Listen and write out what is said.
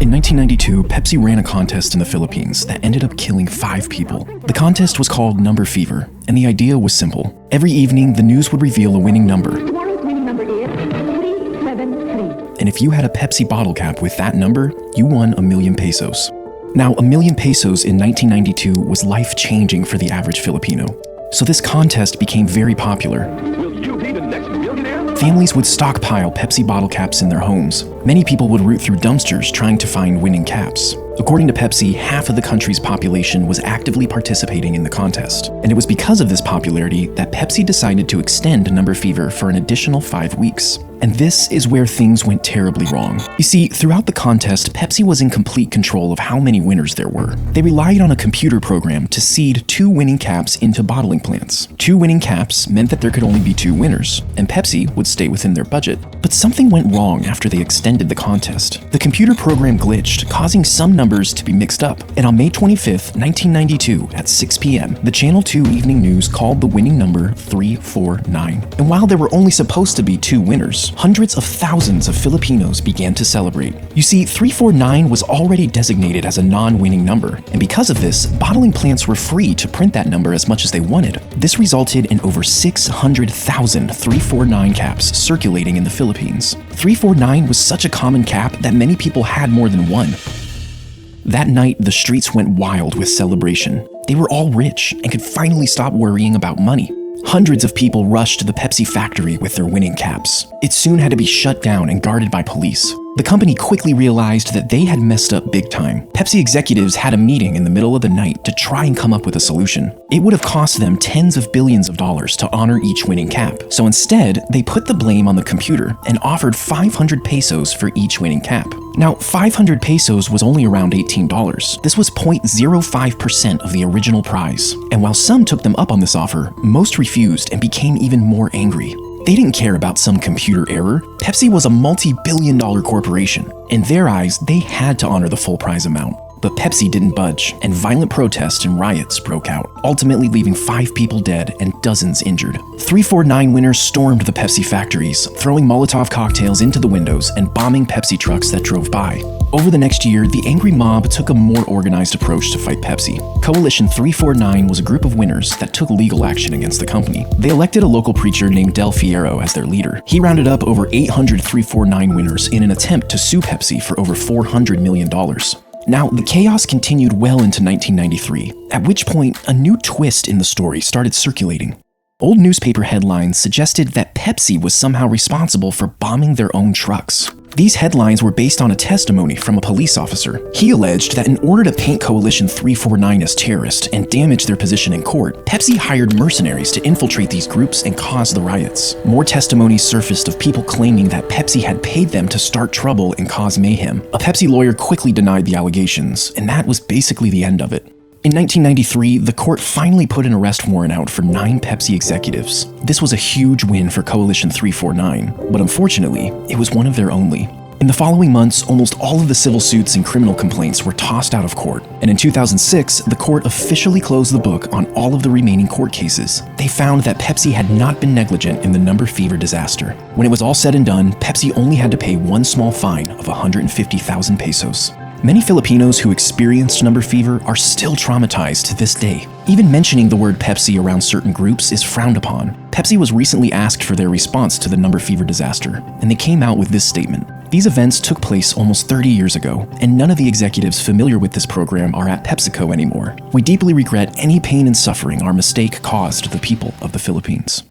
In 1992, Pepsi ran a contest in the Philippines that ended up killing 5 people. The contest was called Number Fever, and the idea was simple. Every evening, the news would reveal a winning number. Tomorrow's winning number is 373. And if you had a Pepsi bottle cap with that number, you won $1 million pesos. Now, $1 million pesos in 1992 was life-changing for the average Filipino. So this contest became very popular. Will you be the next millionaire? Families would stockpile Pepsi bottle caps in their homes. Many people would root through dumpsters trying to find winning caps. According to Pepsi, half of the country's population was actively participating in the contest. And it was because of this popularity that Pepsi decided to extend Number Fever for an additional 5 weeks. And this is where things went terribly wrong. You see, throughout the contest, Pepsi was in complete control of how many winners there were. They relied on a computer program to seed 2 winning caps into bottling plants. 2 winning caps meant that there could only be 2 winners, and Pepsi would stay within their budget. But something went wrong after they extended the contest. The computer program glitched, causing some numbers to be mixed up. And on May 25th, 1992, at 6 p.m., the Channel 2 Evening News called the winning number 349. And while there were only supposed to be 2 winners, hundreds of thousands of Filipinos began to celebrate. You see, 349 was already designated as a non-winning number, and because of this, bottling plants were free to print that number as much as they wanted. This resulted in over 600,000 349 caps circulating in the Philippines. 349 was such a common cap that many people had more than one. That night, the streets went wild with celebration. They were all rich and could finally stop worrying about money. Hundreds of people rushed to the Pepsi factory with their winning caps. It soon had to be shut down and guarded by police. The company quickly realized that they had messed up big time. Pepsi executives had a meeting in the middle of the night to try and come up with a solution. It would have cost them tens of billions of dollars to honor each winning cap. So instead, they put the blame on the computer and offered 500 pesos for each winning cap. Now, 500 pesos was only around $18. This was 0.05% of the original prize. And while some took them up on this offer, most refused and became even more angry. They didn't care about some computer error. Pepsi was a multi-billion-dollar corporation. In their eyes, they had to honor the full prize amount. But Pepsi didn't budge, and violent protests and riots broke out, ultimately leaving 5 people dead and dozens injured. 349 winners stormed the Pepsi factories, throwing Molotov cocktails into the windows and bombing Pepsi trucks that drove by. Over the next year, the angry mob took a more organized approach to fight Pepsi. Coalition 349 was a group of winners that took legal action against the company. They elected a local preacher named Del Fierro as their leader. He rounded up over 800 349 winners in an attempt to sue Pepsi for over $400 million. Now, the chaos continued well into 1993, at which point a new twist in the story started circulating. Old newspaper headlines suggested that Pepsi was somehow responsible for bombing their own trucks. These headlines were based on a testimony from a police officer. He alleged that in order to paint Coalition 349 as terrorists and damage their position in court, Pepsi hired mercenaries to infiltrate these groups and cause the riots. More testimonies surfaced of people claiming that Pepsi had paid them to start trouble and cause mayhem. A Pepsi lawyer quickly denied the allegations, and that was basically the end of it. In 1993, the court finally put an arrest warrant out for 9 Pepsi executives. This was a huge win for Coalition 349, but unfortunately, it was one of their only. In the following months, almost all of the civil suits and criminal complaints were tossed out of court, and in 2006, the court officially closed the book on all of the remaining court cases. They found that Pepsi had not been negligent in the Number Fever disaster. When it was all said and done, Pepsi only had to pay one small fine of 150,000 pesos. Many Filipinos who experienced Number Fever are still traumatized to this day. Even mentioning the word Pepsi around certain groups is frowned upon. Pepsi was recently asked for their response to the Number Fever disaster, and they came out with this statement. These events took place almost 30 years ago, and none of the executives familiar with this program are at PepsiCo anymore. We deeply regret any pain and suffering our mistake caused the people of the Philippines.